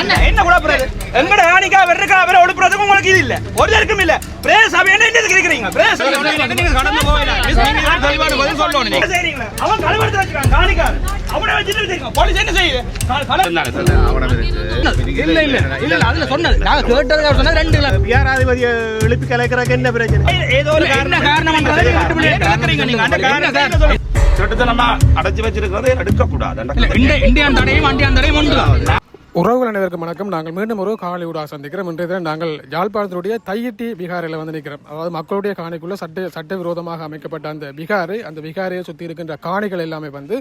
என்ன குழப்பறது? எங்கட ஆணிக்கா வெறுக்கா அவரை ஒழுப்புறதுக்கு உங்களுக்கு இது இல்ல, ஒரு தருக்கும் இல்ல. பிரேஸ் சபை என்ன கேக்குறீங்க? பிரேஸ் நீங்க கடந்து போகலாம். நீங்க தான் தெளிவான பதில் சொல்லணும். நீங்க செய்றீங்களா? அவன் கலவரத்தை வச்சிருக்கான் காணிக்கா. அவனை வச்சிட்டு இருக்கீங்க. போலீஸ் என்ன செய்யுது? இல்ல இல்ல இல்ல அதுல சொன்னது நான் கேட்டது சொன்னது ரெண்டு இல்ல. பிஆராதிபதியை எழுப்பி கலைக்கிறதுக்கு என்ன பிரச்சனை? ஏதோ ஒரு காரணம்ன்றதை கேக்குறீங்க நீங்க. அந்த காரணத்தை சட்டத்தை நம்ம அடைச்சு வச்சிருக்கிறதை எடுக்கக்கூடாது. இந்தியான் தடையும் அண்டியான் தடையும் ஒன்று. உறவுகள் அனைவருக்கும் வணக்கம். நாங்கள் மீண்டும் ஒரு காலை ஊடாக சந்திக்கிறோம். இன்றைய தினம் நாங்கள் யாழ்ப்பாணத்தினுடைய தையிட்டி விகாரையில் வந்து நிற்கிறோம். அதாவது மக்களுடைய காணிக்குள்ள சட்டவிரோதமாக அமைக்கப்பட்ட அந்த விகாரையை சுற்றி இருக்கின்ற காணிகள் எல்லாமே வந்து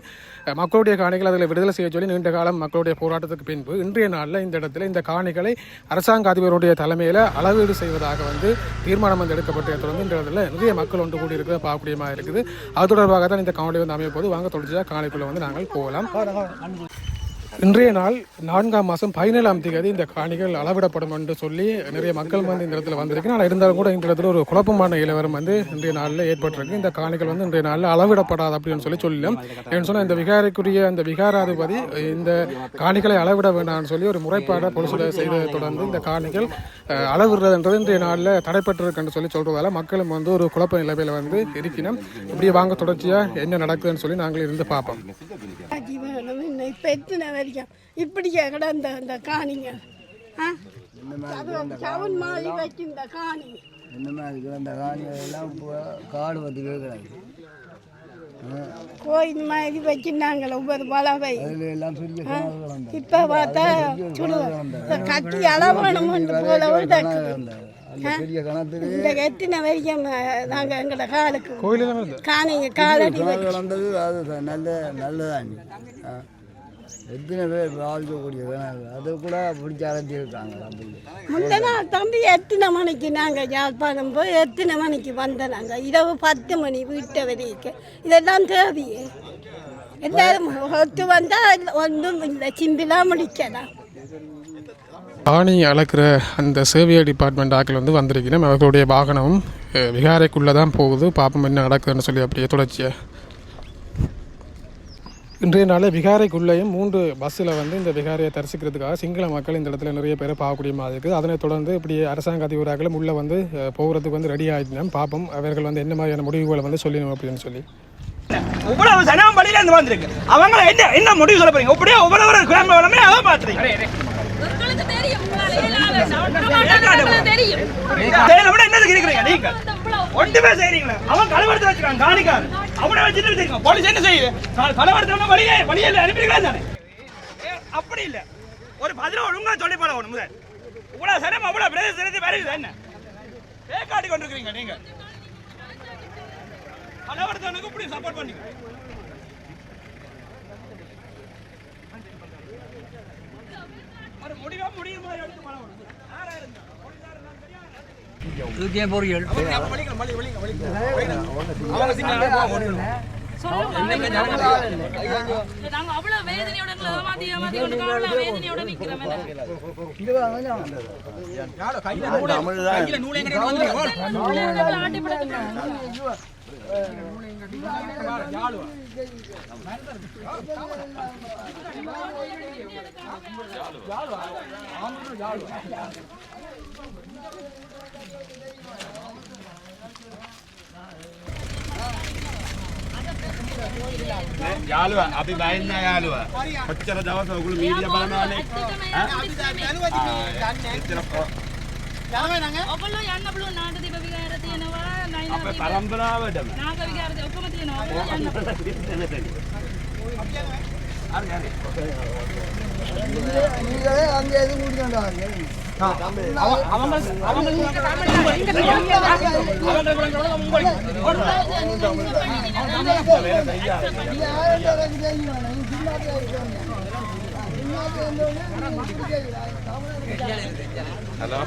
மக்களுடைய காணிகள் அதில் விடுதலை செய்ய சொல்லி நீண்ட காலம் மக்களுடைய போராட்டத்துக்கு பின்பு இன்றைய நாளில் இந்த இடத்துல இந்த காணிகளை அரசாங்க அதிபருடைய தலைமையில் அளவீடு செய்வதாக வந்து தீர்மானம் வந்து எடுக்கப்பட்டதை தொடர்ந்து இந்த இடத்துல நிறைய மக்கள் ஒன்று கூடி இருக்கிறத பார்க்கக்கூடியமாக இருக்குது. அது தொடர்பாக தான் இந்த காணொலி வந்து அமைய போது வாங்க தொடர்ச்சியாக காணிக்குள்ளே வந்து நாங்கள் போகலாம். இன்றைய நாள் 4ஆம் மாதம் 17ஆம் தேதி இந்த காணிகள் அளவிடப்படும் என்று சொல்லி நிறைய மக்கள் வந்து இந்த இடத்துல வந்திருக்கு. ஆனால் இருந்தாலும் கூட இந்த இடத்துல ஒரு குழப்பமான நிலவரம் வந்து இன்றைய நாளில் ஏற்பட்டிருக்கு. இந்த காணிகள் வந்து இன்றைய நாளில் அளவிடப்படாது அப்படின்னு சொல்லலாம். ஏன்னு சொன்னால் இந்த விகாரைக்குரிய அந்த விகாராதிபதி இந்த காணிகளை அளவிட வேண்டாம்னு சொல்லி ஒரு முறைப்பாடை பொலிசில் செய்ததை தொடர்ந்து இந்த காணிகள் அளவிடுறதுன்றது இன்றைய நாளில் தடைப்பட்டிருக்குன்னு சொல்லி சொல்றதால மக்களும் வந்து ஒரு குழப்ப நிலைமையில வந்து இருக்கணும். இப்படியே வாங்க தொடர்ச்சியாக என்ன நடக்குதுன்னு சொல்லி நாங்கள் இருந்து பார்ப்போம். இப்போ எத்தனை வரைக்கும் இப்படி கிடந்த அந்த காணிங்க சவுன் மாதிரி வச்சிருந்த காணி இந்த மாதிரி கிடந்த காணியெல்லாம் காடு வந்து கேட்குறாங்க. கோயில் மாதிரி வச்சிருந்தாங்களே ஒவ்வொரு பலவை எல்லாம் இப்போ பார்த்தா கட்டி அளவணும் போலவும் பெரிய கணத்துக்கு இந்த எத்தனை வரைக்கும் நாங்கள் எங்களோட காலுக்கு காணிங்க காலடி கலந்தது அது நல்லதான். எத்தனை பேர் வாழ்க்கக்கூடிய அதை கூட பிடிச்சி அழைச்சிருக்காங்க. முந்தனா தம்பி எத்தனை மணிக்கு நாங்கள் யாழ்ப்பாணம் போய் எத்தனை மணிக்கு வந்தோம். நாங்கள் இரவு 10 மணி வீட்டை வரைக்கும் இதெல்லாம் தேவையே எல்லாரும் ஒத்து வந்தால் ஒன்றும் இல்லை, சிம்பிளாக முடிக்கலாம். காணி அளக்கிற அந்த சேவிய டிபார்ட்மெண்ட் ஆக்கள் வந்து வந்திருக்கிறோம். அவர்களுடைய வாகனமும் விகாரைக்குள்ளே தான் போகுது. பாப்பம் என்ன நடக்குதுன்னு சொல்லி அப்படியே தொடர்ச்சியாக இன்றைய நாளில் விகாரைக்குள்ளேயும் 3 பஸ்ஸில் வந்து இந்த விகாரையை தரிசிக்கிறதுக்காக சிங்கள மக்கள் இந்த இடத்துல நிறைய பேரை பார்க்கக்கூடிய மாதிரி இருக்குது. அதனைத் தொடர்ந்து இப்படி அரசாங்க அதிபர்களும் உள்ளே வந்து போகிறதுக்கு வந்து ரெடி ஆகிட்டோம். பார்ப்போம் அவர்கள் வந்து என்ன மாதிரியான முடிவுகளை வந்து சொல்லணும் அப்படின்னு சொல்லி. இவ்வளவு சனம் வழியில இருந்து வந்திருக்கு. அவங்க என்ன முடிவு சொல்ல போறீங்க? அப்படியே ஒவ்வொரு கிராம வளமே அதை பார்த்துறீங்க. ஒன்றுமே செய்றீங்களா? அவன் கலவரத்தை வச்சிருக்கான் காணிக்கார். அவனை வச்சுட்டு இருக்கீங்க. போலீஸ் என்ன செய்யுது? கலவரத்தை வழியில அனுப்பிடுங்களா தானே? அப்படி இல்ல, ஒரு பதில ஒழுங்கா சொல்லி போல ஒண்ணு முதல். இவ்வளவு சனம் அவ்வளவு பிரதேசத்தை வருது என்ன காட்டி கொண்டிருக்கீங்க நீங்க? கலவரத்தனுக்கு இப்படி சப்போர்ட் பண்ணீங்க. முடிவா முடியுமா எடுத்து பழகணும். යාළුවා අපි බයින්න යාළුවා කොච්චර දවස් ඔයගොල්ලෝ මීඩියා බලනවානේ ඔයගොල්ලෝ යන්න බලන්න නාග දීප විහාර තියෙනවා නයින අපේ පරම්පරාවටම නාග විහාරද ඔක්කොම තියෙනවා යන්න හරි நீங்களே அங்கே எதுவும் முடிஞ்சாங்க. ஹலோ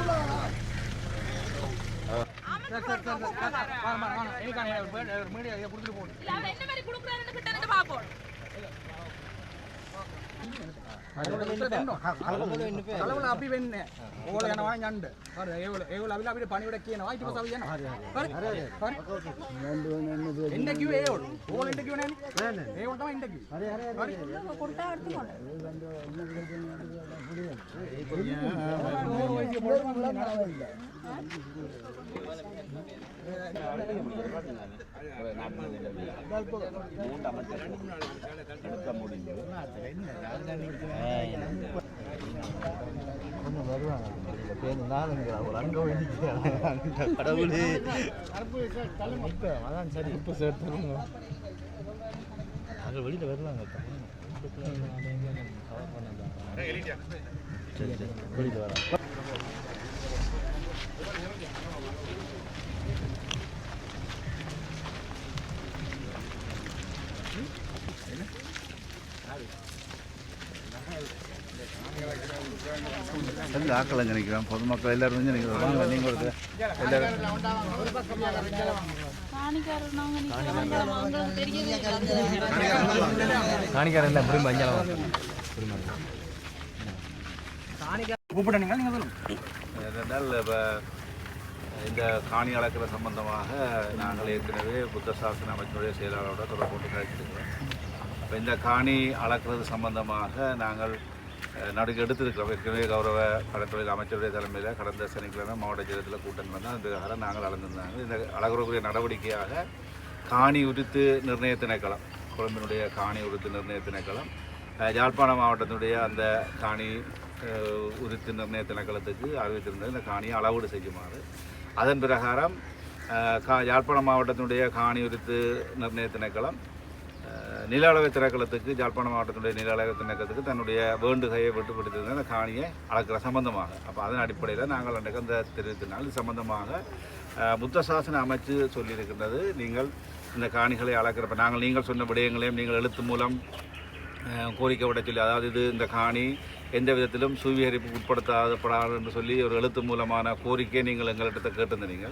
අපි වෙන්නේ ඕල යනවා යන්න. හරි ඒගොල්ලෝ අපිට පණිවිඩ කියනවා ඊට පස්සේ අපි යනවා. හරි. එන්න කිව්වේ ඒගොල්ලෝ. ඕල එන්න කිව්වේ නෑනේ. නෑ. ඒගොල්ලෝ තමයි එන්න කිව්වේ. හරි. පොඩ්ඩක් අර්ථ வெளியில வருவாங்க வெளியில வர எல்லாம் ஆக்களை நினைக்கிறோம் பொதுமக்கள் எல்லாரும் வந்து நீங்கள் வாங்க நீங்கள் காணிக்காரன் இல்லை புரியும் அஞ்சலாம் கூப்பிட்டீங்களா நீங்க சொல்லுங்க. ஏனென்றால் இப்போ இந்த காணி அளக்கிற சம்பந்தமாக நாங்கள் ஏற்கனவே புத்த சாசன அமைச்சருடைய செயலாளரோட தொடர்பு கொண்டு கழிச்சிருக்கிறோம். இப்போ இந்த காணி அளக்கிறது சம்பந்தமாக நாங்கள் நடவடிக்கை எடுத்திருக்கிறோம். ஏற்கனவே கௌரவ கடற்தொழில் அமைச்சருடைய தலைமையில் கடந்த சனிக்கிழமை மாவட்ட செயலகத்தில் கூட்டம் வந்து அந்த பிரகாரம் நாங்கள் அளந்திருந்தாங்க. இந்த அளக்கிறக்கூடிய நடவடிக்கையாக காணி உரித்து நிர்ணய திணைக்களம், கொழும்பினுடைய காணி உரித்து நிர்ணய திணைக்களம், யாழ்ப்பாண மாவட்டத்தினுடைய அந்த காணி உரித்து நிர்ணய திணைக்களத்துக்கு அறிவித்திருந்தது இந்த காணியை அளவீடு செய்யுமாறு. அதன் பிரகாரம் யாழ்ப்பாண மாவட்டத்தினுடைய காணி உரித்து நிர்ணய திணைக்களம் நில அளவை திணைக்களத்துக்கு, யாழ்ப்பாண மாவட்டத்தினுடைய நில அளவை திணைக்களத்துக்கு தன்னுடைய வேண்டுகையை விட்டுப்படுத்தியிருந்த அந்த காணியை அளக்கிற சம்பந்தமாக. அப்போ அதன் அடிப்படையில் நாங்கள் அன்றைக்கு அந்த தெரிவித்தினால் இது சம்பந்தமாக புத்த சாசன அமைச்சு சொல்லியிருக்கின்றது. நீங்கள் இந்த காணிகளை அளக்கிறப்ப நீங்கள் சொன்ன விடயங்களையும் நீங்கள் எழுத்து மூலம் கோரிக்கை விட சொல்லி, அதாவது இது இந்த காணி எந்த விதத்திலும் சுவீகரிப்புக்கு உட்படுத்தப்படாது என்று சொல்லி ஒரு எழுத்து மூலமான கோரிக்கையை நீங்கள் எங்களிடத்தை கேட்டிருந்தீங்க.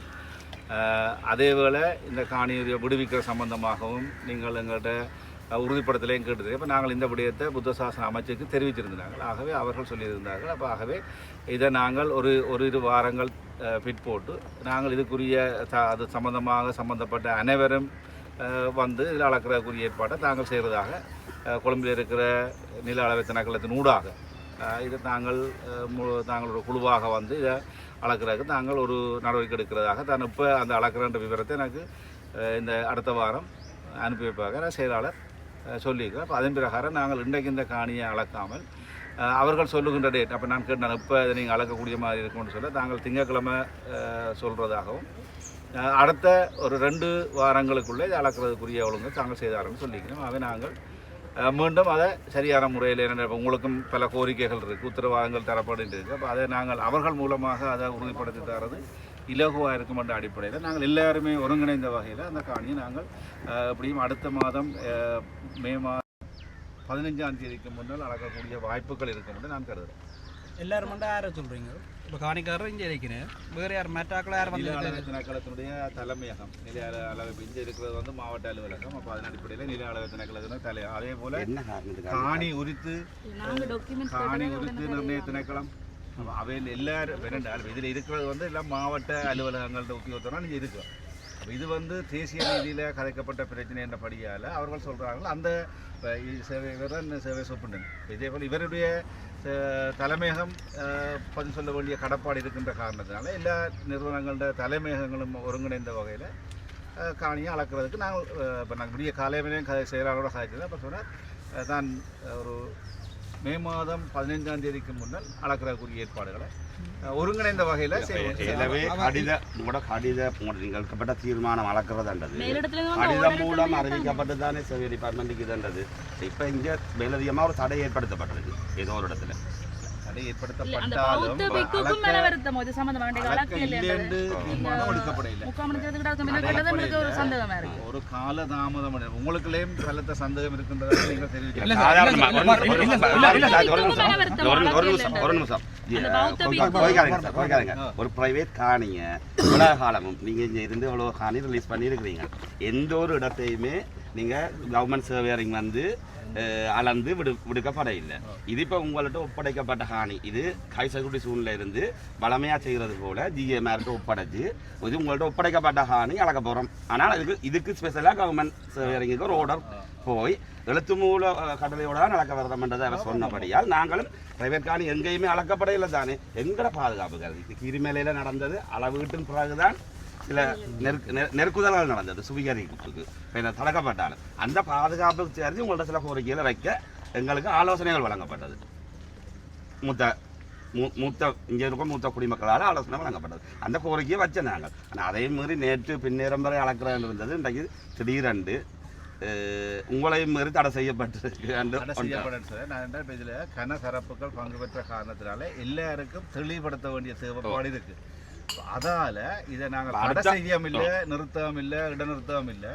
அதேவேளை இந்த காணியை விடுவிக்கிற சம்பந்தமாகவும் நீங்கள் எங்கள்கிட்ட உறுதிப்படுத்தலையும் கேட்டது. இப்போ நாங்கள் இந்த விடயத்தை புத்த சாசன அமைச்சுக்கு தெரிவித்திருந்தார்கள். ஆகவே அவர்கள் சொல்லியிருந்தார்கள். அப்போ ஆகவே இதை நாங்கள் ஒரு 2 வாரங்கள் பிற்போட்டு நாங்கள் இதுக்குரிய அது சம்பந்தப்பட்ட அனைவரும் வந்து இதில் அளக்கிறக்குரிய ஏற்பாட்டை தாங்கள் செய்கிறதாக கொழும்பில் இருக்கிற நில அளவை திணைக்களத்தின் ஊடாக இதை நாங்கள் ஒரு குழுவாக வந்து இதை அளக்கிறதுக்கு நாங்கள் ஒரு நடவடிக்கை எடுக்கிறதாக தான் இப்போ அந்த அளக்கிறன்ற விவரத்தை எனக்கு இந்த அடுத்த வாரம் அனுப்பி வைப்பாக செயலாளர் சொல்லியிருக்கிறேன். அப்போ அதன் பிரகாரம் நாங்கள் இன்றைக்கு இந்த காணியை அளக்காமல் அவர்கள் சொல்லுகின்ற டேட், அப்போ நான் கேட்டேன் இப்போ இதை நீங்கள் அளக்கக்கூடிய மாதிரி இருக்கும்னு சொல்ல நாங்கள் திங்கட்கிழமை சொல்கிறதாகவும் அடுத்த ஒரு 2 வாரங்களுக்குள்ளே இதை அளக்கிறதுக்குரிய ஒழுங்கு தாங்கள் செய்தார்கள் சொல்லிக்கிறோம். அதை நாங்கள் மீண்டும் அதை சரியான முறையில் என்ன உங்களுக்கும் பல கோரிக்கைகள் இருக்குது, உத்தரவாதங்கள் தரப்படுகின்றது இருக்குது. அப்போ அதை நாங்கள் அவர்கள் மூலமாக அதை உறுதிப்படுத்தி தரது இலகுவாக இருக்கும் என்ற அடிப்படையில் நாங்கள் எல்லாருமே ஒருங்கிணைந்த வகையில் அந்த காணியை நாங்கள் எப்படியும் அடுத்த மாதம் மே 15ஆம் தேதிக்கு முன்னால் அளக்கக்கூடிய வாய்ப்புகள் இருக்கும் என்று நான் கருதுகிறேன். எல்லாரும் மட்டும் யாரை சொல்கிறீங்க? இப்போ காணிக்காரர் இங்கே இருக்கிறேன், வேறு யார் மெட்டாக்கள் யார் வந்து திணைக்களத்தினுடைய தலைமையகம் நில அளவு இங்கே இருக்கிறது வந்து மாவட்ட அலுவலகம். அப்போ அதன் அடிப்படையில் நில அளவு திணைக்களத்தின அதே போல் காணி உரித்து நிர்ணய திணைக்களம் அவையில் எல்லாரும் இதில் இருக்கிறது வந்து எல்லாம் மாவட்ட அலுவலகங்களோட உத்தியோகத்தோட நீங்கள் இருக்கும். இது வந்து தேசிய ரீதியில் கதைக்கப்பட்ட பிரச்சனை என்றபடியால் அவர்கள் சொல்கிறார்கள் அந்த சேவை சூப்பரண்ட். இதே போல் இவருடைய தலைமையகம் பதில் சொல்ல வேண்டிய கடப்பாடு இருக்கின்ற காரணத்தினால எல்லா நிறுவனங்களோட தலைமையகங்களும் ஒருங்கிணைந்த வகையில் காணியை அளக்கிறதுக்கு நாங்கள் இப்போ நாங்கள் விடிய காலையிலையும் செயலாளரோட சாதிச்சது. அப்போ சொன்னால் தான் ஒரு மே மாதம் 15ஆம் தேதிக்கு முன்னால் அளக்கிறதுக்குரிய ஏற்பாடுகளை ஒருங்கிணைந்த வகையில் எனவே நீங்கள் தீர்மானம் அளக்கிறதுன்றது கடிதம் மூலம் அறிவிக்கப்பட்டு தானே சிவில் டிபார்ட்மெண்ட்டுக்கு இதுன்றது. இப்போ இங்கே மேலதிகமாக ஒரு தடை ஏற்படுத்தப்பட்டிருக்கு ஏதோ ஒரு இடத்துல. தடை ஏற்படுத்தப்பட்டாலும் ஒரு கால தாமதம் உங்களுக்குள்ளேயும் பலத்த சந்தேகம் இருக்கின்றதை நீங்கள் தெரிவிக்கிறீங்க. ஒரு பிரைவேட் காணிய இவ்வளவு காலமும் நீங்க இங்க இருந்து இவ்வளவு காணி ரிலீஸ் பண்ணிருக்கிறீங்க. எந்த ஒரு இடத்தையுமே நீங்கள் கவர்மெண்ட் சர்வேரிங் வந்து அளந்து விடுக்கப்பட இல்லை. இது இப்போ உங்கள்கிட்ட ஒப்படைக்கப்பட்ட காணி. இது ஹை செக்யூரிட்டி சூழ்நிலை இருந்து வளமையாக செய்கிறது போல் ஜிஎம்ஆர்கிட்ட ஒப்படைச்சு இது உங்கள்கிட்ட ஒப்படைக்கப்பட்ட காணி அளக்க போகிறோம். ஆனால் இதுக்கு ஸ்பெஷலாக கவர்மெண்ட் சர்வேரிங்குக்கு ஒரு ஆர்டர் போய் எழுத்து மூல கடலையோட தான் அளக்க வரதுன்றதை அவர் சொன்னபடியால் நாங்களும் பிரைவேட் காணி எங்கேயுமே அளக்கப்படையில தானே எங்களோட பாதுகாப்புகள் இது கீரிமேலையில் நடந்தது. அளவீட்டின் பிறகுதான் சில நெருக்குதல்கள் நடந்தது சுவீகரிப்புக்கு தடுக்கப்பட்டாலும் அந்த பாதுகாப்புக்கு சேர்ந்து உங்கள்ட்ட சில கோரிக்கைகளை வைக்க எங்களுக்கு ஆலோசனைகள் வழங்கப்பட்டது. மூத்த இங்கே இருக்கும் மூத்த குடிமக்களால் ஆலோசனை வழங்கப்பட்டது. அந்த கோரிக்கையை வச்ச நாங்கள். ஆனால் அதே மாதிரி நேற்று பின்னேறம் வரை அளக்கிறேன் இருந்தது. இன்றைக்கு திடீரென்று உங்களையும் மீறி தடை செய்யப்பட்டிருக்கு. நான் இதில் கனசரப்புகள் பங்கு பெற்ற காரணத்தினால எல்லாருக்கும் தெளிவுபடுத்த வேண்டிய தேவைப்பாடு இருக்கு. அதால இதை நாங்கள் தடை செய்யவும் இல்லை, நிறுத்தவும் இல்லை, இடைநிறுத்தவும் இல்லை.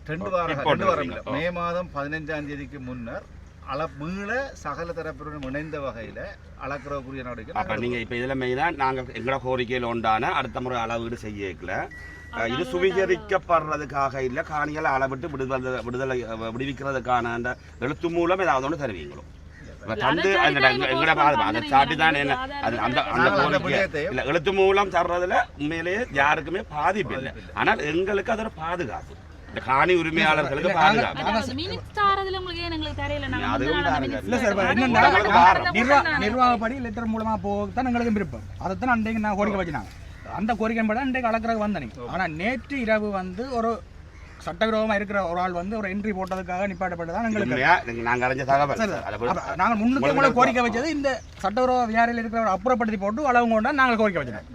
2 வாரம் இல்லை, மே மாதம் 15ஆம் தேதிக்கு முன்னர் மீள சகல தரப்புடன் இணைந்த வகையில் அளக்கிறக்கூடிய நடவடிக்கை. அப்போ நீங்கள் இப்போ இதில் மெயினாக நாங்கள் எங்களோட கோரிக்கையில் உண்டான அடுத்த முறை அளவீடு செய்யல இது சுவீகரிக்கப்படுறதுக்காக இல்லை, காணிகளை அளவிட்டு விடுவிக்கிறதுக்கான அந்த எழுத்து மூலம் ஏதாவது ஒன்று தருவீங்களோ தந்து எங்கட அதை சாட்டி தான் என்ன அந்த இல்லை எழுத்து மூலம் தர்றதுல உண்மையிலேயே யாருக்குமே பாதிப்பு இல்லை. ஆனால் எங்களுக்கு அதோட பாதுகாப்பு, இந்த காணி உரிமையாளர்களுக்கு பாதுகாப்பு. நிர்வாகப்படி லெட்டர் மூலமா போகத்தான் எங்களுக்கு விருப்பம். அதைத்தான் அன்றைக்கு நான் கோரிக்கை வச்சுனாங்க. அந்த கோரிக்கை படி அன்றைக்கு அளக்கிறதுக்கு வந்தேன். ஆனால் நேற்று இரவு வந்து ஒரு சட்டவிரோதமாக இருக்கிற ஒரு ஆள் வந்து ஒரு என்ட்ரி போட்டதுக்காக நிப்பாட்டப்பட்டதான் எங்களுக்கு நாங்கள் அறிஞ்ச தகவல். நாங்கள் முன்னுக்கு கோரிக்கை வச்சது இந்த சட்டவிரோத வியாரில் இருக்கிற அப்புறப்படுத்தி போட்டு அளவுங்க கொண்டா நாங்கள் கோரிக்கை வச்சோம்.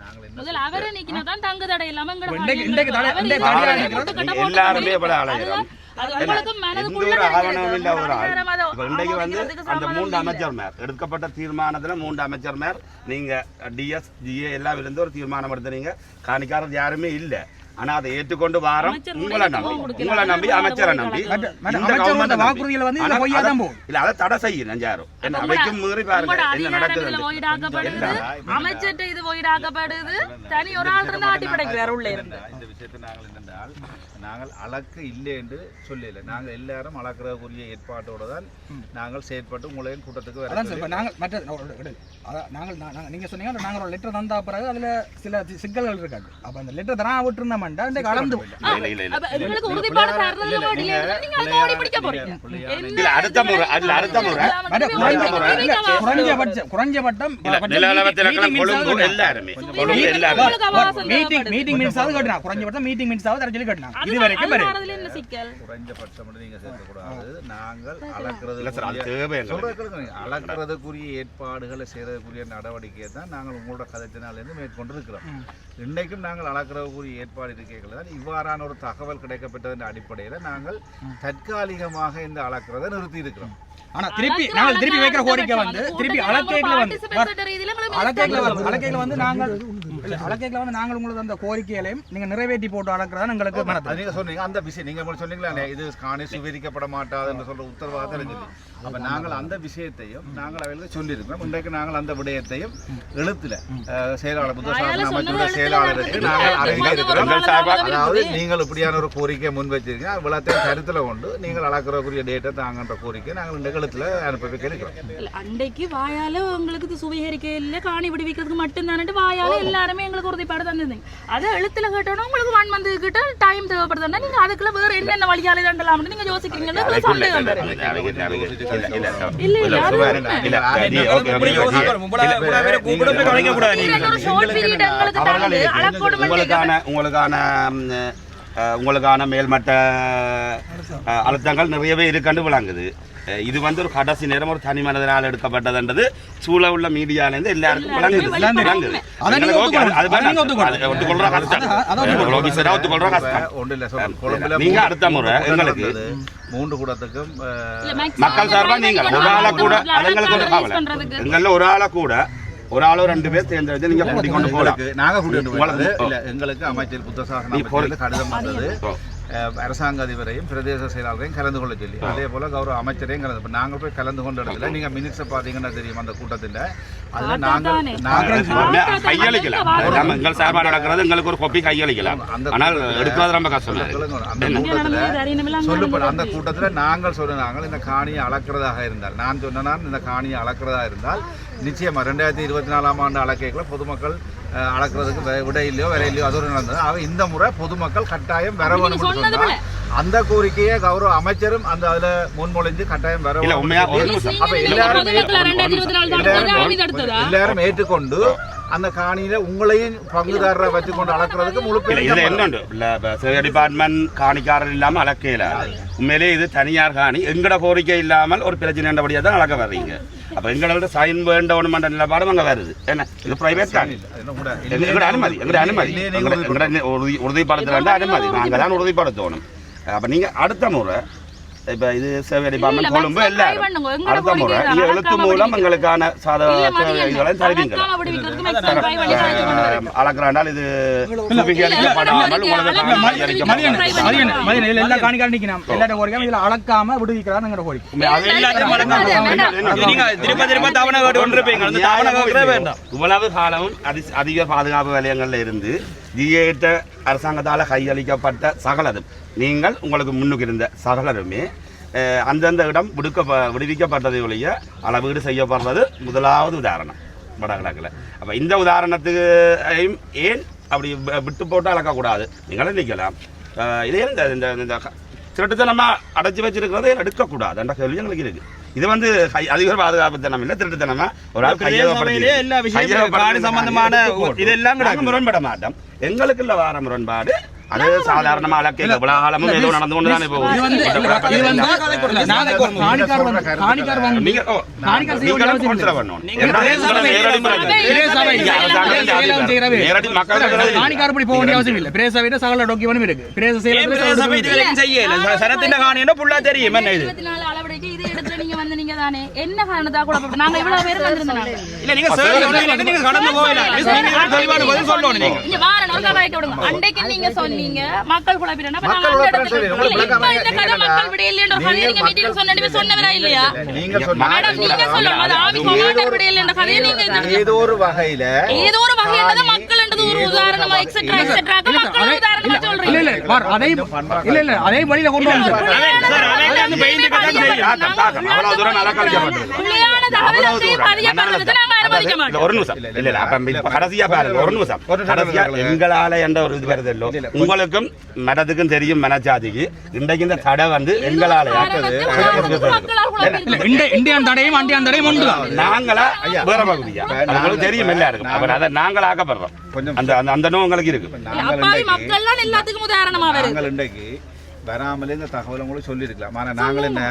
எல்லாருமே ஆவணம் இல்லை. ஒரு ஆள் இன்றைக்கு வந்து அந்த 3 அமைச்சர் மேர் எடுக்கப்பட்ட தீர்மானத்துல 3 அமைச்சர் மேர் நீங்க டிஎஸ் ஜிஏ எல்லாம் இருந்து ஒரு தீர்மானம் எடுத்தீங்க. காணிக்காரது யாருமே இல்லை. ஆனா அதை ஏற்றுக்கொண்டு வாரம் உங்களை நம்பி அமைச்சரை நம்பி வாக்குறுதிகளை வந்து இல்ல அதை தடை செய்யும் நஞ்சாரும் என்ன அவைக்கும் மீறி பாருங்க என்ன நடக்குது. அமைச்சர் இது போயிடாக்கப்படுது தனி ஒரு ஆள் இருந்து ஆட்டி படைக்கிறார் உள்ள இருந்து. இந்த விஷயத்தை நாங்கள் என்னென்றால் நாங்கள் அளக்க இல்லை என்று சொல்லல. நாங்கள் எல்லாரும் அளக்கிறதுக்குரிய ஏற்பாட்டோடு தான் நாங்கள் செயற்பட்டு உங்களையும் கூட்டத்துக்கு வர. நீங்க சொன்னீங்க நாங்கள் ஒரு லெட்டர் தந்தா பிறகு அதுல சில சிக்கல்கள் இருக்காது. அப்ப அந்த லெட்டர் தரா விட்டுருந்தோம்டா இந்த கலந்து குறைஞ்சபட்சம் மீட்டிங் மினிட்ஸாவது கட்டணும். குறைஞ்சபட்சம் மீட்டிங் மினிட்ஸாவது தர சொல்லி கட்டணும். இது வரைக்கும் குறைஞ்சபட்சம் நீங்க சேர்க்கக்கூடாது. நாங்கள் அளக்கிறதுக்குரிய ஏற்பாடுகளை செய்யறதுக்குரிய நடவடிக்கையை தான் நாங்கள் உங்களோட கதைத்தினாலிருந்து மேற்கொண்டு இருக்கிறோம். இன்றைக்கும் நாங்கள் அளக்கிறதுக்குரிய ஏற்பாடு இருக்கைகள் தான் இவ்வாறான ஒரு தகவல் கிடைக்கப்பட்டதன் அடிப்படையில் நாங்கள் தற்காலிகமாக இந்த அளக்கிறதை நிறுத்தி இருக்கிறோம். ஆனா திருப்பி வைக்கிற கோரிக்கை வந்து திருப்பி அளக்கைகளை வந்து நாங்கள் உங்களுக்கு அந்த கோரிக்கைகளையும் நீங்க நிறைவேற்றி போட்டு அளக்கிறதா எங்களுக்கு மனது. நீங்க சொன்னீங்க அந்த விஷயம் நீங்க சொன்னீங்களா இது காணி சுவீகரிக்கப்பட மாட்டாது என்று சொல்ற உத்தரவாதம் தெரிஞ்சது. அப்ப நாங்கள் அந்த விஷயத்தையும் நாங்கள் அவர்களுக்கு சொல்லியிருக்கிறோம். இன்றைக்கு நாங்கள் அந்த விடயத்தையும் எழுத்துல செயலாளர் புத்தசாசன அமைச்சருடைய செயலாளருக்கு நாங்கள் அறிவிக்க இருக்கிறோம். அதாவது நீங்கள் இப்படியான ஒரு கோரிக்கை முன் வச்சிருக்கீங்க, விளத்தையும் கருத்துல கொண்டு நீங்கள் அளக்கிறக்குரிய டேட்டை தாங்கன்ற கோரிக்கை நாங்கள் இந்த எழுத்துல அனுப்பி இருக்கிறோம். அன்றைக்கு வாயால உங்களுக்கு சுவீகரிக்க இல்லை காணி விடுவிக்கிறதுக்கு மட்டும்தான் வாயால எல்லாருமே எங்களுக்கு உறுதிப்பாடு தந்துருந்தீங்க. அதை எழுத்துல கேட்டோன்னா உங்களுக்கு 1 month கிட்ட டைம் தேவைப்படுதுன்னா நீங்க அதுக்குள்ள வேற என்னென்ன வழியாலே தண்டலாம்னு நீங்க யோசிக்கிறீங்கன்னு உங்களுக்கான மேல்மட்ட அழுத்தங்கள் நிறையவே இருக்குன்னு விளங்குது. இது வந்து ஒரு கடைசி நேரம் ஒரு தனி மனிதனால் எடுக்கப்பட்டதுன்றது சூழ உள்ள மீடியாலேருந்து எல்லாருக்கும் நீங்க அடுத்த முறை எங்களுக்கு 3 கூடத்துக்கும் மக்கள் சார்பா நீங்கள் ஒரு ஆளை கூட அதுங்களுக்கு ஒரு கவலை எங்கள ஒரு ஆளை கூட ஒரு ஆளோ 2 பேர் தேர்ந்தெடுத்து நீங்க கூட்டிக் கொண்டு போகலாம். நாங்க கூட்டிட்டு போகலாம். எங்களுக்கு அமைச்சர் புத்தசாசன கடிதம் வந்தது. அரசாங்க அதிபரையும் பிரதேச செயலாளரையும் கலந்து கொள்ள சொல்லி அதே போல் கௌரவ அமைச்சரையும் கலந்து இப்போ நாங்கள் போய் கலந்து கொண்ட இடத்துல நீங்கள் மினிட்ஸை பார்த்தீங்கன்னா தெரியும் அந்த கூட்டத்தில் அதில் நாங்கள் கையளிக்கலாம் எங்கள் சார்பாக நடக்கிறது எங்களுக்கு ஒரு கொப்பி கையளிக்கலாம் ஆனால் எடுக்கிறது ரொம்ப கஷ்டம் அந்த கூட்டத்தில் சொல்லப்படும் அந்த கூட்டத்தில் நாங்கள் சொன்னாங்க இந்த காணியை அளக்கிறதாக இருந்தால் நான் சொன்னேன் இந்த காணியை அளக்கிறதா இருந்தால் நிச்சயமாக 2024 ஆண்டு அளக்கைகளை பொதுமக்கள் அளக்கிறதுக்கு விட இல்லையோ விலை இல்லையோ அது ஒரு நடந்தது ஆக இந்த முறை பொதுமக்கள் கட்டாயம் வர வேணும் சொன்னால் அந்த கோரிக்கையை கௌரவ அமைச்சரும் அந்த அதுல முன்மொழிஞ்சு கட்டாயம் வர அப்ப எல்லாரும் ஏற்றுக்கொண்டு அந்த காணியில உங்களையும் பங்குதாரரை வச்சுக்கொண்டு அளக்கிறதுக்கு முழு இதுல என்னண்டு டிபார்ட்மெண்ட் காணிக்காரர் இல்லாம அளக்கையில உண்மையிலே இது தனியார் காணி எங்கட கோரிக்கை இல்லாமல் ஒரு பிரச்சனைண்டபடியா தான் அளக்க வர்றீங்க அப்ப எங்களோட சைன் வேண்டவனும் என்ற நிலப்பாடும் அங்க வருது என்ன இது பிரைவேட் காணி எங்கட அனுமதி உறுதிப்படுத்த வேண்டாம் அனுமதி நாங்க தான் உறுதிப்படுத்தணும் அப்ப நீங்க அடுத்த முறை இப்ப இது சேவை டிபார்ட்மெண்ட் கொழும்பு எல்லாரும் அடுத்த முறை நீங்க எழுத்து மூலம் எங்களுக்கான சாதனை தருவீங்க அளக்கிறாண்டால் இது எல்லா காணிக்காரும் நிற்கணும் எல்லா கோரிக்கையும் இதுல அளக்காம விடுவிக்கிறார் எங்களோட கோரிக்கை இவ்வளவு காலமும் அதிக பாதுகாப்பு வலயங்கள்ல இருந்து ஜிஏட்ட அரசாங்கத்தால் கையளிக்கப்பட்ட சகலதும் நீங்கள் உங்களுக்கு முன்னுக்கு இருந்த சகலருமே அந்தந்த இடம் விடுவிக்கப்பட்டதை ஒழிய அளவீடு செய்யப்படுறது முதலாவது உதாரணம் வடகிழக்கில். அப்போ இந்த உதாரணத்துக்கு ஏன் அப்படி விட்டு போட்டு அளக்கக்கூடாது நீங்களும் நிற்கலாம். இதே இந்த திருட்டுத்தனமாக அடைச்சி வச்சிருக்கிறத எடுக்கக்கூடாது என்ற கேள்வி எங்களுக்கு இருக்கு. இது வந்து அதிக பாதுகாப்புத்தனம் இல்லை திருட்டுத்தனமா ஒரு ஆள் சம்பந்தமான முரண்பட மாட்டோம். எங்களுக்கு இல்லை வார முரண்பாடு அது சாதாரணமா அளக்கையில் உலகாலமும் ஏதோ நடந்து கொண்டு தானே போகும். என்ன காரணத்தா கூட நாங்க இவ்வளவு பேர் வந்திருந்தோம். இல்ல நீங்க கடந்து போகலாம். இங்க வார நோக்க வைக்க விடுங்க. அன்னைக்கு நீங்க சொன்னீங்க மக்கள் குழப்பினா அப்ப நாங்க அந்த இடத்துல இந்த கதை மக்கள் விட இல்லன்ற கதையை நீங்க மீட்டிங்ல சொன்னவரா இல்லையா? நீங்க சொல்லணும் அது ஆவி கமாண்டர் விட இல்லன்ற கதையை நீங்க ஏதோ ஒரு வகையில மக்கள்ன்றது ஒரு உதாரணமா எக்ஸெட்ரா மக்கள் உதாரணமா சொல்றீங்க. இல்ல இல்ல பார் அதே வழியில கொண்டு வந்து சார் அதே அந்த பெயிண்ட் கதை செய்யும். அவ்வளவு தூரம் அளக்கல்கப்பட்டது. புள்ளியான தகவலை பதியப்படுறதுக்கு நாங்க அனுமதிக்க மாட்டோம். ஒரு நிமிஷம் இல்ல அப்ப கடைசியா பாருங்க ஒரு நிமிஷம் கடைசியா எங்களால என்ற ஒரு இது வருதல்லோ உங்களுக்கும் மடத்துக்கும் தெரியும் மனச்சாதிக்கு இன்றைக்கு இந்த தடை வந்து எங்களால இந்தியான் தடையும் அண்டியான் தடையும் ஒன்று நாங்களா வேற பகுதியா உங்களுக்கு தெரியும் எல்லாருக்கும் அப்புறம் அதை நாங்கள் ஆக்கப்படுறோம் அந்த அந்த நோய் உங்களுக்கு இருக்கு மக்கள் எல்லாத்துக்கும் உதாரணமா வருது. இன்றைக்கு வராமலே இந்த தகவல் உங்களுக்கு சொல்லியிருக்கலாம். ஆனால் நாங்கள் என்ன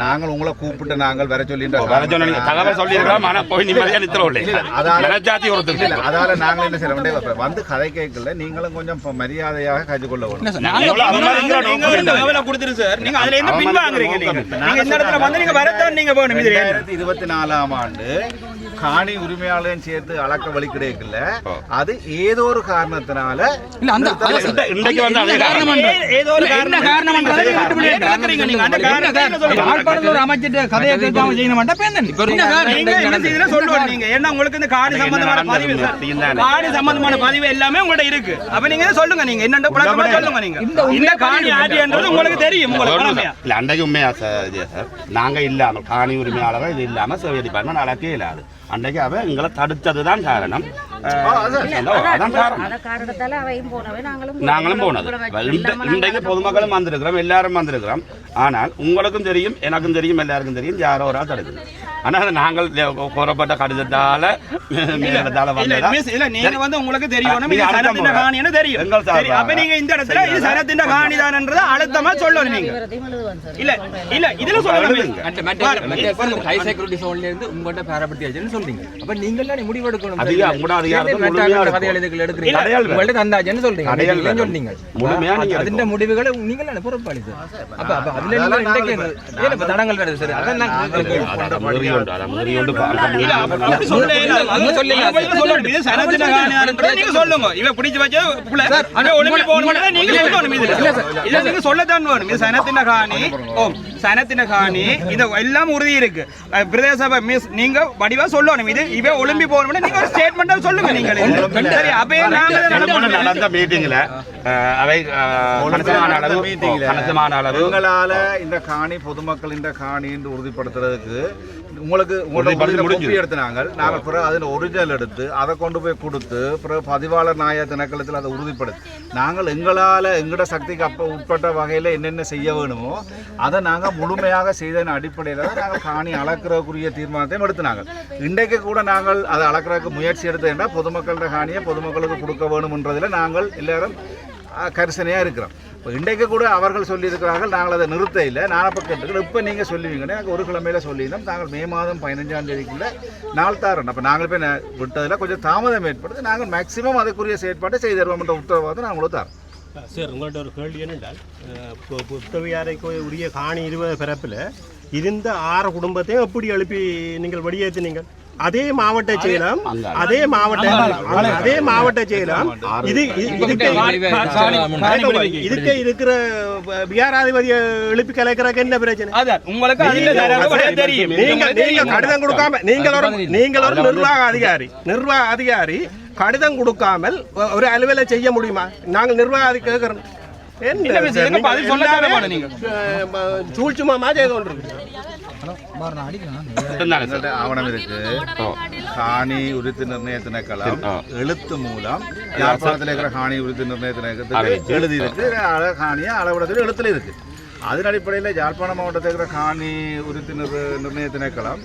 நாங்கள் உங்களை கூப்பிட்டு நாங்கள் வர தகவல் சொல்லியிருக்கலாம். ஆனால் போய் நிம்மதியாக நிறுத்தல அதால நாங்கள் என்ன செய்ய வேண்டிய வந்து கதை கேட்கல நீங்களும் கொஞ்சம் மரியாதையாக கஜு கொள்ள வேணும். 2024 ஆண்டு காணி உரிமையாளரையும் சேர்த்து அளக்க வழி கிடைக்கல. அது ஏதோ ஒரு காரணத்தினால இன்றைக்கு வந்து அதே காரணம் ஏதோ ஒரு காரணம் அமைச்சிட்டு கதையை கேட்காம செய்ய மாட்டேன். உங்களுக்கு இந்த காணி சம்பந்தமான பதிவு எல்லாமே உங்கள்ட்ட இருக்கு. அப்ப நீங்க சொல்லுங்க நீங்க என்ன சொல்லுங்க. நீங்க இந்த காணி ஆட்சின்றது உங்களுக்கு தெரியும். இல்ல அன்றைக்கு உண்மையா சார் நாங்க இல்லாமல் காணி உரிமையாளர்கள் இது இல்லாம சேவை டிபார்ட்மெண்ட் அளக்கே இல்லாது. அன்றைக்கு அவ எங்களை தடுத்ததுதான் காரணம். நாங்களும் போனது இன்றைக்கு பொதுமக்களும் வந்திருக்கிறோம் எல்லாரும் வந்திருக்கிறோம். ஆனால் உங்களுக்கும் தெரியும் எனக்கும் தெரியும் எல்லாருக்கும் தெரியும் யாரோ ஒரு ஆள் தடுக்குது. ஆனால் நாங்கள் கோரப்பட்ட கடிதத்தால நீங்க வந்து உங்களுக்கு தெரியும் அப்ப நீங்க இந்த இடத்துல இது சரத்தின் காணிதான்ன்றதை அழுத்தமா சொல்லணும். நீங்க இல்ல இல்ல இதுல சொல்லுங்க ஹை செக்யூரிட்டி சோன்ல இருந்து உங்கள்ட்ட பேரபத்தி சொல்றீங்க. அப்ப நீங்க முடிவெடுக்கணும். அதிக அதிகாரத்தை முழுமையா അതിന്റെ മുടിവുകൾ നിങ്ങളാണ് പുറപ്പാളിച്ചത്. അപ്പൊ അതിൽ തടങ്ങൾ വരുന്നത് സാർ சனத்தின காணி இது எல்லாம் உறுதி இருக்கு. பிரதேச சபை மிஸ் நீங்க வடிவா சொல்லணும். இது இவ ஒலிம்பி போகணும். நீங்க ஒரு ஸ்டேட்மெண்டா சொல்லுங்க. நீங்க சரி அப்பே நடந்த மீட்டிங்ல அவை எங்களால இந்த காணி பொதுமக்கள் இந்த காணி என்று உறுதிப்படுத்துறதுக்கு உங்களுக்கு எடுத்தினாங்க. நாங்கள் பிறகு அதில் ஒரிஜினல் எடுத்து அதை கொண்டு போய் கொடுத்து பிறகு பதிவாளர் நாய திணைக்களத்தில் அதை உறுதிப்படுத்தி நாங்கள் எங்களால் எங்களோட சக்திக்கு அப்போ உட்பட்ட வகையில் என்னென்ன செய்ய வேணுமோ அதை நாங்கள் முழுமையாக செய்ததன் அடிப்படையில் தான் நாங்கள் காணி அளக்கிறதுக்குரிய தீர்மானத்தையும் எடுத்தினாங்க. இன்றைக்கு கூட நாங்கள் அதை அளக்கிறதுக்கு முயற்சி எடுத்ததுன்னா பொதுமக்களோட காணியை பொதுமக்களுக்கு கொடுக்க வேணும்ன்றதில் நாங்கள் எல்லாரும் கரிசனையாக இருக்கிறோம். இப்போ இன்றைக்கு கூட அவர்கள் சொல்லியிருக்கிறார்கள், நாங்கள் அதை நிறுத்த இல்லை. நான் அப்போ கேட்டுக்கிறேன், இப்போ நீங்கள் சொல்லுவீங்கன்னா எனக்கு ஒரு கிழமையில் சொல்லியிருந்தோம். நாங்கள் மே மாதம் 15ஆம் தேதிக்குள்ள நாள் தாரோம். அப்போ நாங்கள் போய் விட்டதில் கொஞ்சம் தாமதம் ஏற்படுத்தி நாங்கள் மேக்சிமம் அதுக்குரிய செயற்பாட்டை செய்து தருவோம் என்ற உத்தரவாதம் நாங்கள் தரோம். சார், உங்கள்கிட்ட ஒரு கேள்வி என்னென்றால், புத்தவியாரைக்கு உரிய காணி 20 பிறப்பில் இருந்த 6 குடும்பத்தையும் எப்படி எழுப்பி நீங்கள் வெளியேற்றினீங்க? அதே மாவட்ட செயலம் இதுக்கு இருக்கிற பிஆராதிபதியை எழுப்பி கலைக்கிறதுக்கு என்ன பிரச்சனை? நீங்கள் கடிதம் கொடுக்காம நீங்கள் ஒரு நிர்வாக அதிகாரி கடிதம் கொடுக்காமல் ஒரு அலுவலை செய்ய முடியுமா? நாங்கள் நிர்வாக கேட்கிறோம். சூழ்ச்சிமா செய்து கொண்டிருக்கு. ஆவணம் இருக்கு. காணி உரித்து நிர்ணய திணைக்களம் எழுத்து மூலம் யாழ்ப்பாணத்தில் இருக்கிற காணி உரித்து நிர்ணய திணைக்களத்துக்கு எழுதி இருக்கு. காணியை அளவிடத்தில் எழுத்துல இருக்கு. அதன் அடிப்படையில் யாழ்ப்பாண மாவட்டத்தில் இருக்கிற காணி உரித்து நிர்ணய திணைக்களம்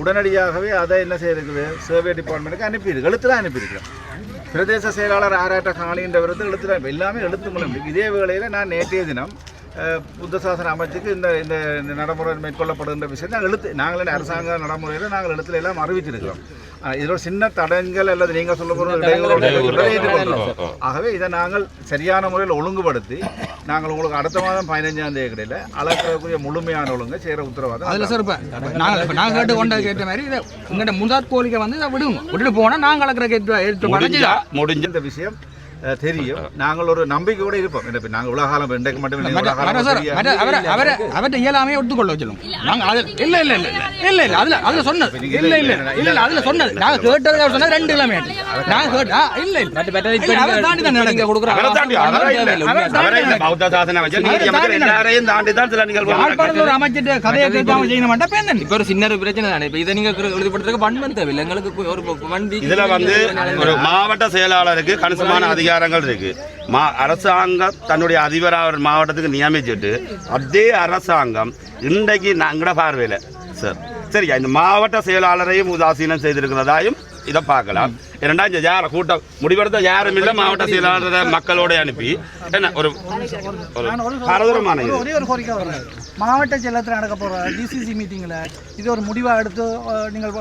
உடனடியாகவே அதை என்ன செய்திருக்குது, சர்வே டிபார்ட்மெண்ட்டுக்கு அனுப்பியிருக்கு. எழுத்துல அனுப்பியிருக்கிறேன். பிரதேச செயலாளர் ஆராய்ட்ட காணின்ற விருது எழுத்துல எல்லாமே எழுத்து மூலம். இதே வேளையில் நான் நேற்றைய தினம் புத்த சாசன அமைச்சுக்கு இந்த நடைமுறை மேற்கொள்ளப்படுகின்ற விஷயத்தை நாங்கள் அரசாங்க நடைமுறையில் நாங்கள் இடத்துல எல்லாம் அறிவிச்சிருக்கிறோம். இதோட சின்ன தடங்கள் அல்லது நீங்கள் சொல்ல போகிற ஆகவே இதை நாங்கள் சரியான முறையில் ஒழுங்குபடுத்தி நாங்கள் உங்களுக்கு அடுத்த மாதம் 15ஆம் தேதி கிடையில அளக்கிறதுக்குரிய முழுமையான ஒழுங்கை செய்கிற உத்தரவாதம். அதில் சார் இப்போ நாங்கள் கேட்ட மாதிரி இதை உங்கள்கிட்ட முதற் கோரிக்கை வந்து இதை விட்டுட்டு போனால் நாங்கள் அளக்கிற முடிஞ்ச இந்த விஷயம் தெரியும். நாங்கள் ஒரு நம்பிக்கையோடு இருப்போம். நாங்கள் உலகாலம் இன்றைக்கு மட்டும் அவர்கிட்ட இயலாமே ஒத்துக்கொள்ள வச்சிடும். நாங்கள் இல்லை இல்லை இல்லை இல்லை இல்லை அதில் அதில் சொன்னது இல்லை இல்லை இல்லை இல்லை அதில் சொன்னது நாங்கள் கேட்டது அவர் சொன்னது 2 கிலோமே நாங்கள் கேட்டா இல்லை இல்லை தாண்டி தான் நடக்க கொடுக்குறோம். ஒரு அமைச்சிட்டு கதையை கேட்காம செய்ய மாட்டேன். இப்போ ஒரு சின்ன பிரச்சனை தானே. இப்போ இதை நீங்கள் எழுதிப்படுறதுக்கு வன்மன் தேவையில்லை. எங்களுக்கு ஒரு வண்டி இதில் வந்து ஒரு மாவட்ட செயலாளருக்கு கணிசமான அதிகாரங்கள் இருக்கு. அரசாங்கம் தன்னுடைய அதிபர் மாவட்டத்துக்கு நியமிச்சுட்டு அதே அரசாங்கம் இன்றைக்கு நாங்கள பார்வையில் சார் சரியா இந்த மாவட்ட செயலாளரையும் உதாசீனம் செய்திருக்கிறதாயும் இதை பார்க்கலாம். இரண்டாம் யார கூட்டம் முடிவெடுத்த யாரும் இல்லை. மாவட்ட செயலாளரை மக்களோட அனுப்பி என்ன ஒரு பரதூரமான ஒரே ஒரு கோரிக்கை வருது. மாவட்ட செயலகத்தில் நடக்க போகிற டிசிசி மீட்டிங்கில் இது ஒரு முடிவாக எடுத்து நீங்கள்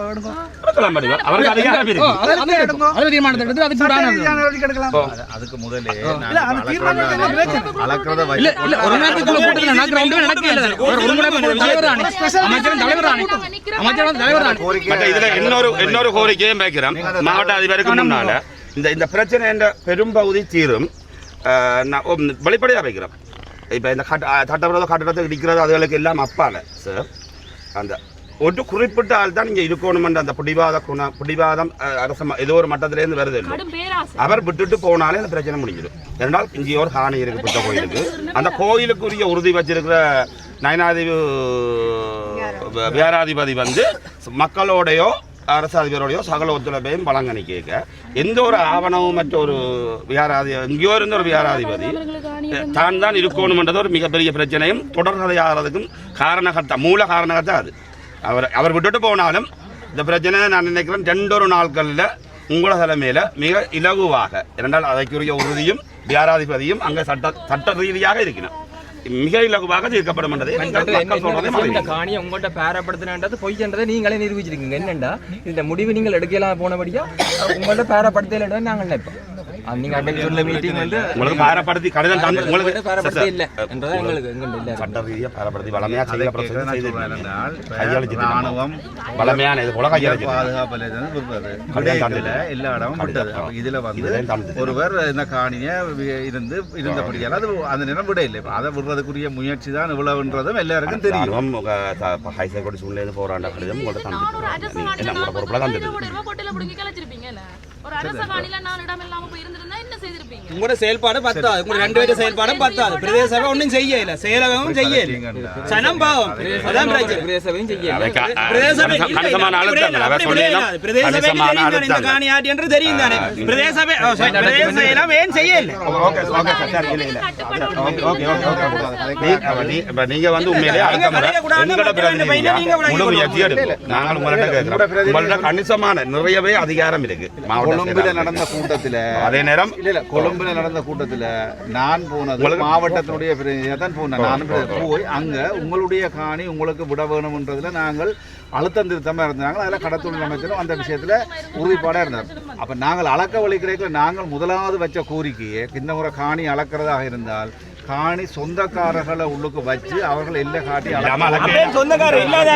அதுக்கு முதலே இன்னொரு கோரிக்கையும் வைக்கிறோம். மாவட்ட அதிபருக்கு முன்னால இந்த பிரச்சனை என்ற பெரும்பகுதி தீரும் வெளிப்படையாக வைக்கிறோம். இப்போ இந்த சட்டவிரோத கட்டடத்தை இடிக்கிறது அதுகளுக்கு எல்லாம் அப்பால சார் அந்த ஒரு குறிப்பிட்ட ஆள் தான் இங்கே இருக்கணுமென்ற அந்த பிடிவாதம் அரசு ஏதோ ஒரு மட்டத்திலேருந்து வருது இல்லை. அவர் விட்டுட்டு போனாலே அந்த பிரச்சனை முடிஞ்சிடும். இரண்டால் இங்கே ஒரு காணி இருக்கு புத்த கோயிலுக்கு. அந்த கோயிலுக்குரிய உறுதி வச்சிருக்கிற நயனாதிபதி வியாராதிபதி வந்து மக்களோடையோ அரசு அதிபரோடையோ சகல ஒத்துழைப்பையும் வழங்கி கேட்க எந்த ஒரு ஆவணமும் மற்ற ஒரு எங்கேயோ இருந்த ஒரு வியாராதிபதி தான் இருக்கணும்ன்றது ஒரு மிகப்பெரிய பிரச்சனையும் தொடர்கதையாகிறதுக்கும் மூல காரணகர்த்தா அது. அவர் விட்டுட்டு போனாலும் இந்த பிரச்சனை நான் நினைக்கிறேன் 2 நாட்களில் உங்கள தலைமையில் மிக இலகுவாக இரண்டால் அதற்குரிய உறுதியும் வியாராதிபதியும் அங்கே சட்ட ரீதியாக இருக்கணும். மிக இலகுவாக தீர்க்கப்படும் என்றதை மக்கள் சொல்றதை இந்த மறந்து. காணியை உங்கள்கிட்ட பேரப்படுத்தினது பொய்ன்றதை நீங்களே நிரூபிச்சிருக்கீங்க. என்னண்டா இந்த முடிவு நீங்கள் எடுக்கலாம் போனபடியா உங்கள்ட்ட பேரப்படுத்தல நாங்கள் நினைப்போம். நீங்க அன்றைக்கு சொன்ன மீட்டிங் வந்து உங்களுக்கு பாரப்படுத்தி கடிதம் தந்து உங்களுக்கு பேரப்படுத்த இல்லை என்றதை எங்களுக்கு எங்கள்ட்ட சட்ட ரீதியாக பாரப்படுத்தி வளமையா செய்ய பிரச்சனை செய்து கையாளிச்சு ராணுவம் வளமையான இது போல கையாளிச்சு பாதுகாப்பில் எல்லா இடமும் விட்டது. இதுல வந்து ஒருவர் இந்த காணியை இருந்தபடியால் அது அந்த நிலம் விட இல்லை. அதை விடுறதுக்குரிய முயற்சி தான் இவ்வளவுன்றதும் எல்லாருக்கும் தெரியும். ராணுவம் ஹைசைகோர்ட் சூழ்நிலை போராண்ட கடிதம் உங்கள்ட்ட தந்து பொறுப்புல தந்தது. உங்களோட செயல்பாடு பத்தாது. உங்க 2 பேரும் செயல்பாடு பத்தாது. பிரதேச சபை ஒன்றும் செய்யல, செயலகமும் செய்யல. சனம் பாவம் அதான் பிரச்சனை. பிரதேச சபையும் செய்யல. பிரதேச சபை கணிசமான அழுத்தங்கள் அவர் சொன்னீங்கன்னா பிரதேச சபை இந்த காணி ஆட்டி என்று தெரியும் தானே. பிரதேச சபை பிரதேச செயலம் ஏன் செய்யல? நீங்க வந்து உண்மையிலே முழு முயற்சி எடுக்கும். நாங்கள் உங்கள்ட்ட கேட்கிறோம். உங்கள்ட்ட கணிசமான நிறையவே அதிகாரம் இருக்கு. கொழும்புல நடந்த கூட்டத்தில் அதே நேரம் கொழும்புல நடந்த கூட்டத்தில் நான் போனது மாவட்டத்தினுடைய பிரதிநிதியாக தான் போனேன். நானும் போய் அங்கே உங்களுடைய காணி உங்களுக்கு விட வேணும்ன்றதுல நாங்கள் அழுத்தம் திருத்தமாக இருந்தாங்க. அதில் கடத்தொழில் அமைச்சரும் அந்த விஷயத்தில் உறுதிப்பாடாக இருந்தார். அப்போ நாங்கள் அளக்க வழி கிடைக்கல. நாங்கள் முதலாவது வச்ச கோரிக்கையை இந்த முறை காணி அளக்கிறதாக இருந்தால் காணி சொந்தக்காரர்களை உள்ளுக்கு வச்சு அவர்கள் எல்லாம் காட்டி சொந்தக்காரர் இல்லாத